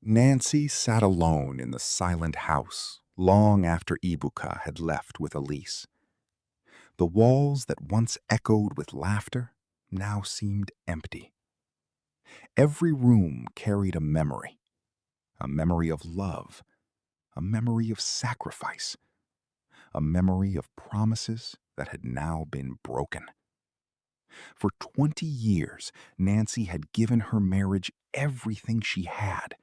Nancy sat alone in the silent house long after Ebuka had left with Elise. The walls that once echoed with laughter now seemed empty. Every room carried a memory of love, a memory of sacrifice, a memory of promises that had now been broken. For 20 years, Nancy had given her marriage everything she had.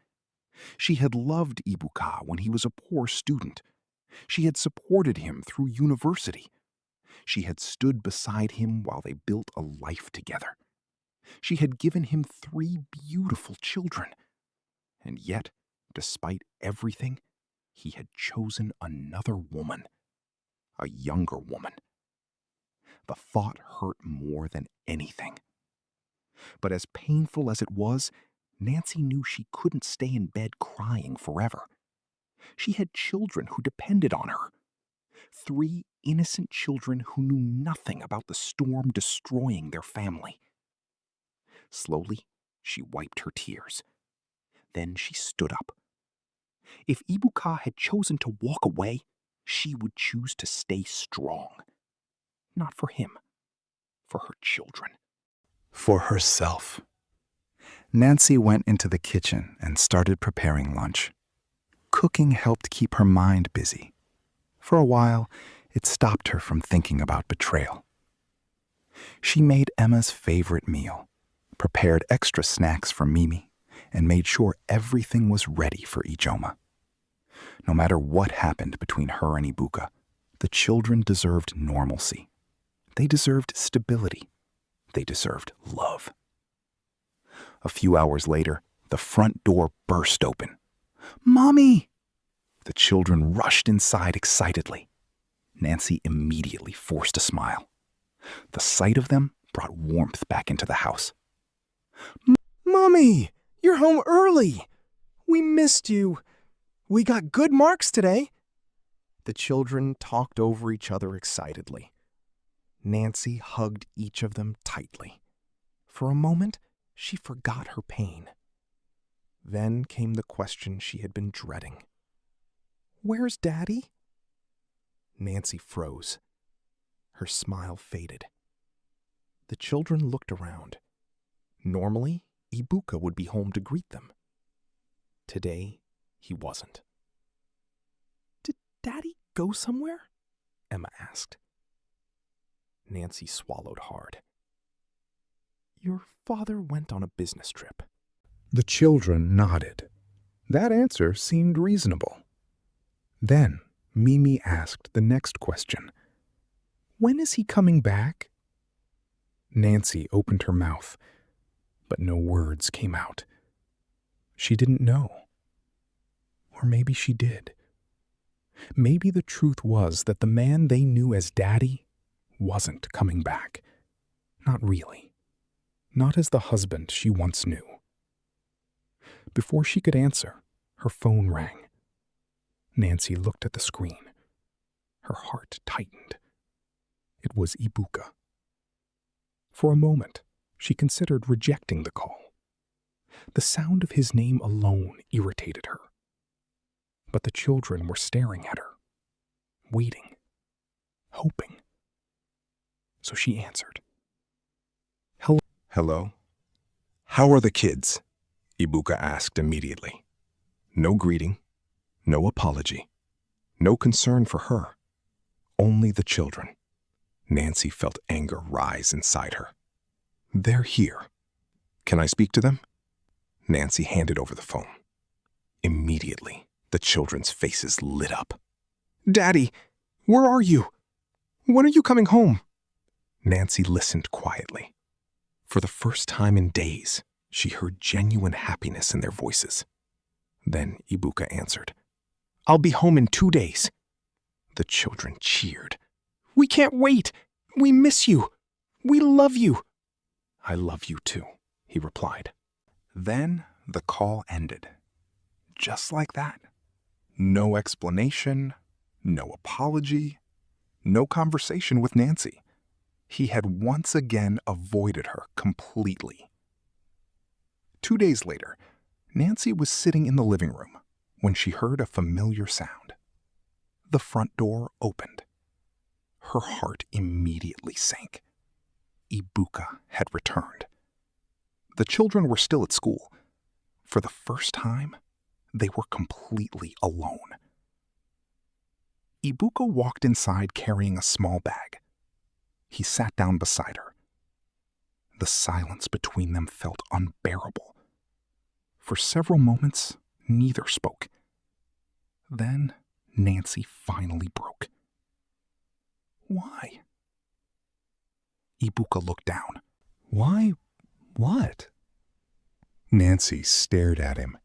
She had loved Ebuka when he was a poor student. She had supported him through university. She had stood beside him while they built a life together. She had given him 3 beautiful children. And yet, despite everything, he had chosen another woman, a younger woman. The thought hurt more than anything. But as painful as it was, Nancy knew she couldn't stay in bed crying forever. She had children who depended on her. 3 innocent children who knew nothing about the storm destroying their family. Slowly, she wiped her tears. Then she stood up. If Ebuka had chosen to walk away, she would choose to stay strong. Not for him, for her children. For herself. Nancy went into the kitchen and started preparing lunch. Cooking helped keep her mind busy. For a while, it stopped her from thinking about betrayal. She made Emma's favorite meal, prepared extra snacks for Mimi, and made sure everything was ready for Ijoma. No matter what happened between her and Ebuka, the children deserved normalcy. They deserved stability. They deserved love. A few hours later, the front door burst open. "Mommy!" The children rushed inside excitedly. Nancy immediately forced a smile. The sight of them brought warmth back into the house. "Mommy, you're home early. We missed you. We got good marks today." The children talked over each other excitedly. Nancy hugged each of them tightly. For a moment, she forgot her pain. Then came the question she had been dreading. "Where's Daddy?" Nancy froze. Her smile faded. The children looked around. Normally, Ebuka would be home to greet them. Today, he wasn't. "Did Daddy go somewhere?" Emma asked. Nancy swallowed hard. "Your father went on a business trip." The children nodded. That answer seemed reasonable. Then Mimi asked the next question. "When is he coming back?" Nancy opened her mouth, but no words came out. She didn't know. Or maybe she did. Maybe the truth was that the man they knew as Daddy wasn't coming back. Not really. Not as the husband she once knew. Before she could answer, her phone rang. Nancy looked at the screen. Her heart tightened. It was Ebuka. For a moment, she considered rejecting the call. The sound of his name alone irritated her. But the children were staring at her, waiting, hoping. So she answered. "Hello? How are the kids?" Ebuka asked immediately. No greeting, no apology, no concern for her. Only the children. Nancy felt anger rise inside her. "They're here. Can I speak to them?" Nancy handed over the phone. Immediately, the children's faces lit up. "Daddy, where are you? When are you coming home?" Nancy listened quietly. For the first time in days, she heard genuine happiness in their voices. Then Ebuka answered, "I'll be home in 2 days." The children cheered. "We can't wait! We miss you! We love you!" "I love you too," he replied. Then the call ended. Just like that. No explanation, no apology, no conversation with Nancy. He had once again avoided her completely. 2 days later, Nancy was sitting in the living room when she heard a familiar sound. The front door opened. Her heart immediately sank. Ebuka had returned. The children were still at school. For the first time, they were completely alone. Ebuka walked inside carrying a small bag. He sat down beside her. The silence between them felt unbearable. For several moments, neither spoke. Then Nancy finally broke. "Why?" Ebuka looked down. Why? What? Nancy stared at him.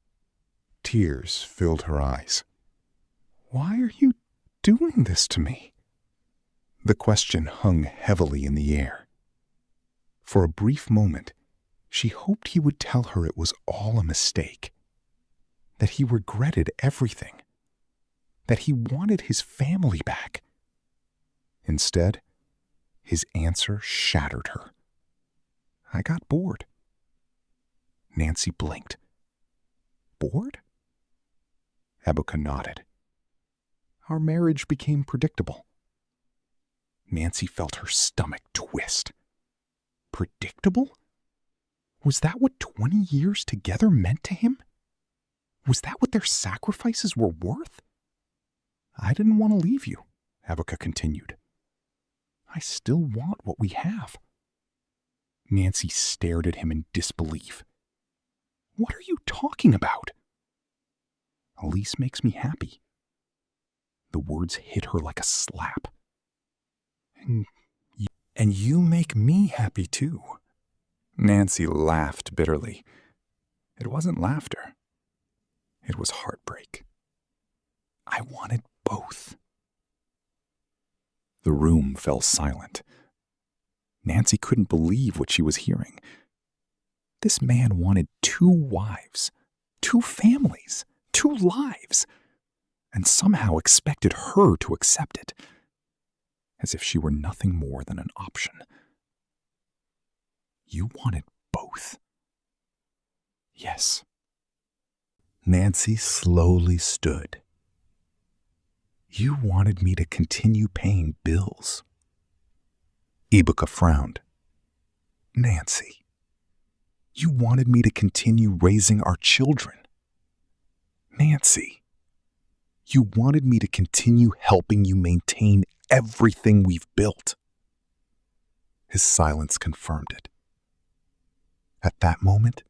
Tears filled her eyes. Why are you doing this to me? The question hung heavily in the air. For a brief moment, she hoped he would tell her it was all a mistake, that he regretted everything, that he wanted his family back. Instead, his answer shattered her. "I got bored." Nancy blinked. "Bored?" Ebuka nodded. "Our marriage became predictable." Nancy felt her stomach twist. Predictable? Was that what 20 years together meant to him? Was that what their sacrifices were worth? "I didn't want to leave you," Ebuka continued. "I still want what we have." Nancy stared at him in disbelief. "What are you talking about?" "Elise makes me happy." The words hit her like a slap. And you make me happy too." Nancy laughed bitterly. It wasn't laughter. It was heartbreak. "I wanted both." The room fell silent. Nancy couldn't believe what she was hearing. This man wanted 2 wives, 2 families, 2 lives, and somehow expected her to accept it, as if she were nothing more than an option. "You wanted both?" "Yes." Nancy slowly stood. "You wanted me to continue paying bills." Ebuka frowned. "Nancy, you wanted me to continue raising our children. Nancy, you wanted me to continue helping you maintain everything we've built." His silence confirmed it. At that moment,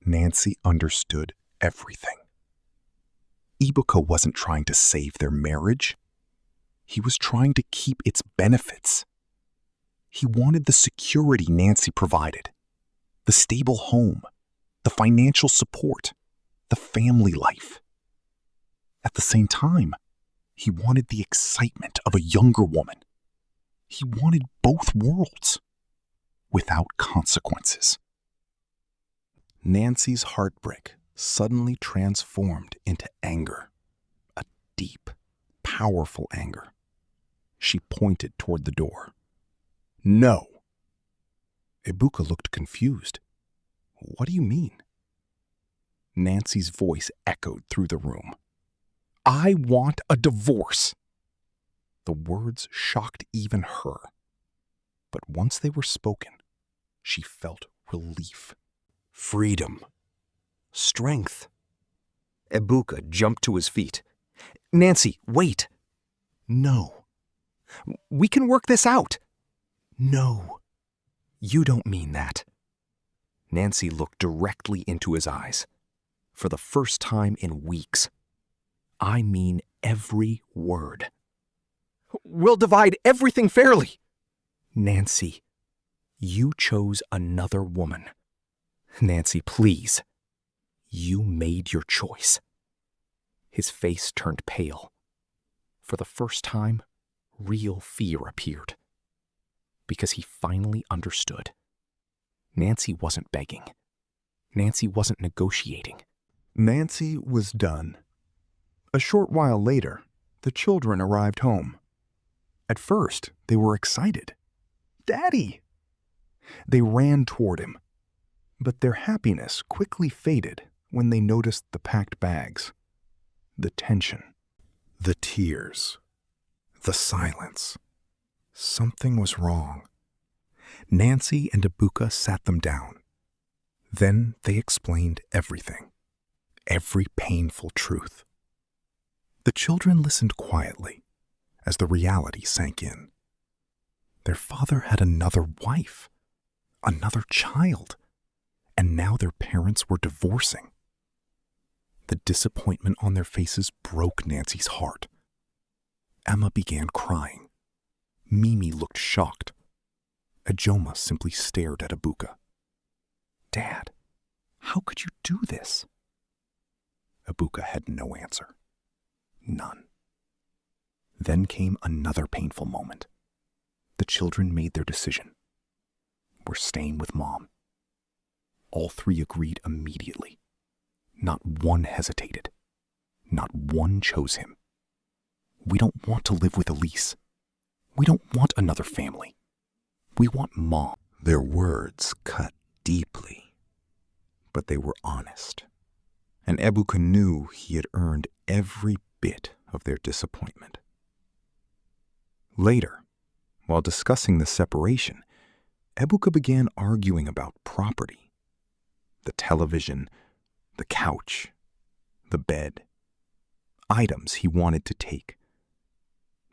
Nancy understood everything. Ebuka wasn't trying to save their marriage. He was trying to keep its benefits. He wanted the security Nancy provided, the stable home, the financial support, the family life. At the same time, he wanted the excitement of a younger woman. He wanted both worlds, without consequences. Nancy's heartbreak suddenly transformed into anger, a deep, powerful anger. She pointed toward the door. "No." Ebuka looked confused. "What do you mean?" Nancy's voice echoed through the room. "I want a divorce." The words shocked even her. But once they were spoken, she felt relief. Freedom. Strength. Ebuka jumped to his feet. "Nancy, wait." "No." "We can work this out." "No." "You don't mean that." Nancy looked directly into his eyes. For the first time in weeks. "I mean every word." "We'll divide everything fairly." "Nancy, you chose another woman." "Nancy, please. You made your choice." His face turned pale. For the first time, real fear appeared. Because he finally understood. Nancy wasn't begging. Nancy wasn't negotiating. Nancy was done. A short while later, the children arrived home. At first, they were excited. "Daddy!" They ran toward him. But their happiness quickly faded when they noticed the packed bags, the tension, the tears, the silence. Something was wrong. Nancy and Ebuka sat them down. Then they explained everything, every painful truth. The children listened quietly as the reality sank in. Their father had another wife, another child, and now their parents were divorcing. The disappointment on their faces broke Nancy's heart. Emma began crying. Mimi looked shocked. Ajoma simply stared at Ebuka. "Dad, how could you do this?" Ebuka had no answer. None. Then came another painful moment. The children made their decision. "We're staying with Mom." All three agreed immediately. Not one hesitated. Not one chose him. "We don't want to live with Elise. We don't want another family. We want Mom." Their words cut deeply, but they were honest. And Ebuka knew he had earned every bit of their disappointment. Later, while discussing the separation, Ebuka began arguing about property. The television, the couch, the bed, items he wanted to take.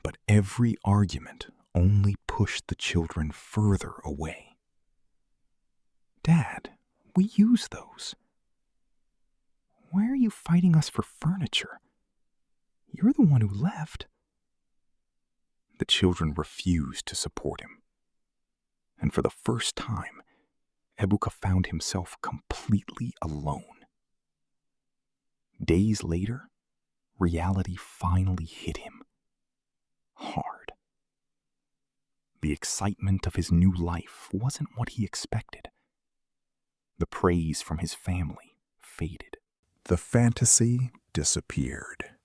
But every argument only pushed the children further away. "Dad, we use those. Why are you fighting us for furniture? You're the one who left." The children refused to support him. And for the first time, Ebuka found himself completely alone. Days later, reality finally hit him. Hard. The excitement of his new life wasn't what he expected. The praise from his family faded. The fantasy disappeared,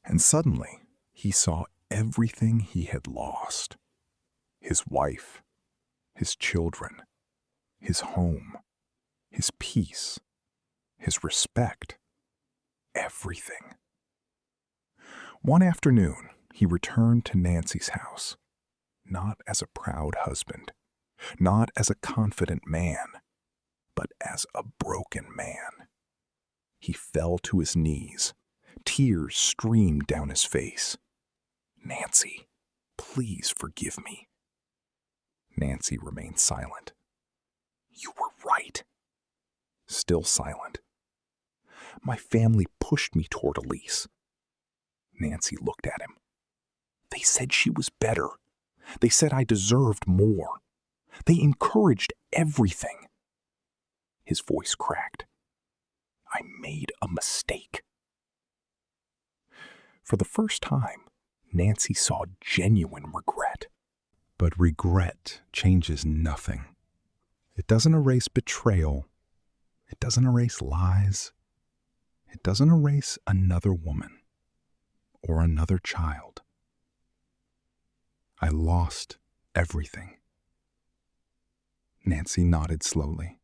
and suddenly he saw everything he had lost. His wife, his children, his home, his peace, his respect, everything. One afternoon, he returned to Nancy's house, not as a proud husband, not as a confident man, but as a broken man. He fell to his knees. Tears streamed down his face. "Nancy, please forgive me." Nancy remained silent. "You were right." Still silent. "My family pushed me toward Elise." Nancy looked at him. "They said she was better. They said I deserved more. They encouraged everything." His voice cracked. "I made a mistake." For the first time, Nancy saw genuine regret. But regret changes nothing. It doesn't erase betrayal. It doesn't erase lies. It doesn't erase another woman or another child. "I lost everything." Nancy nodded slowly.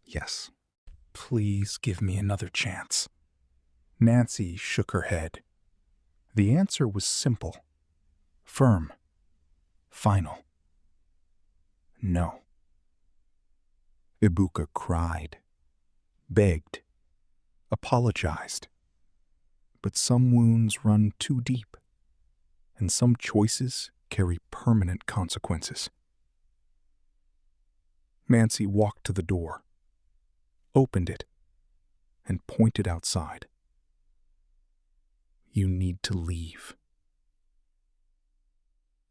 "Yes. Please give me another chance." Nancy shook her head. The answer was simple, firm, final. No. Ebuka cried, begged, apologized. But some wounds run too deep, and some choices carry permanent consequences. Nancy walked to the door, opened it, and pointed outside. "You need to leave."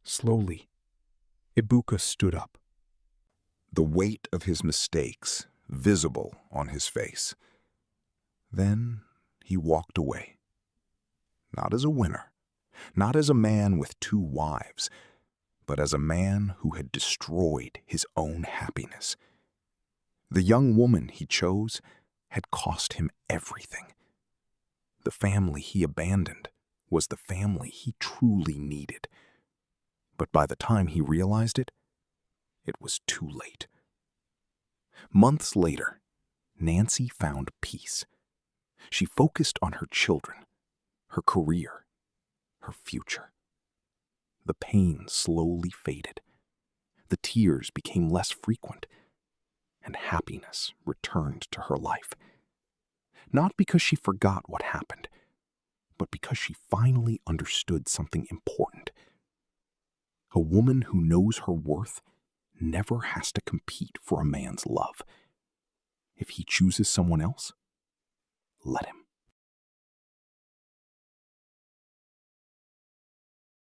Slowly, Ebuka stood up, the weight of his mistakes visible on his face. Then he walked away. Not as a winner, not as a man with 2 wives, but as a man who had destroyed his own happiness. The young woman he chose had cost him everything. The family he abandoned was the family he truly needed. But by the time he realized it, it was too late. Months later, Nancy found peace. She focused on her children, her career, her future. The pain slowly faded. The tears became less frequent, and happiness returned to her life. Not because she forgot what happened, but because she finally understood something important. A woman who knows her worth never has to compete for a man's love. If he chooses someone else, let him.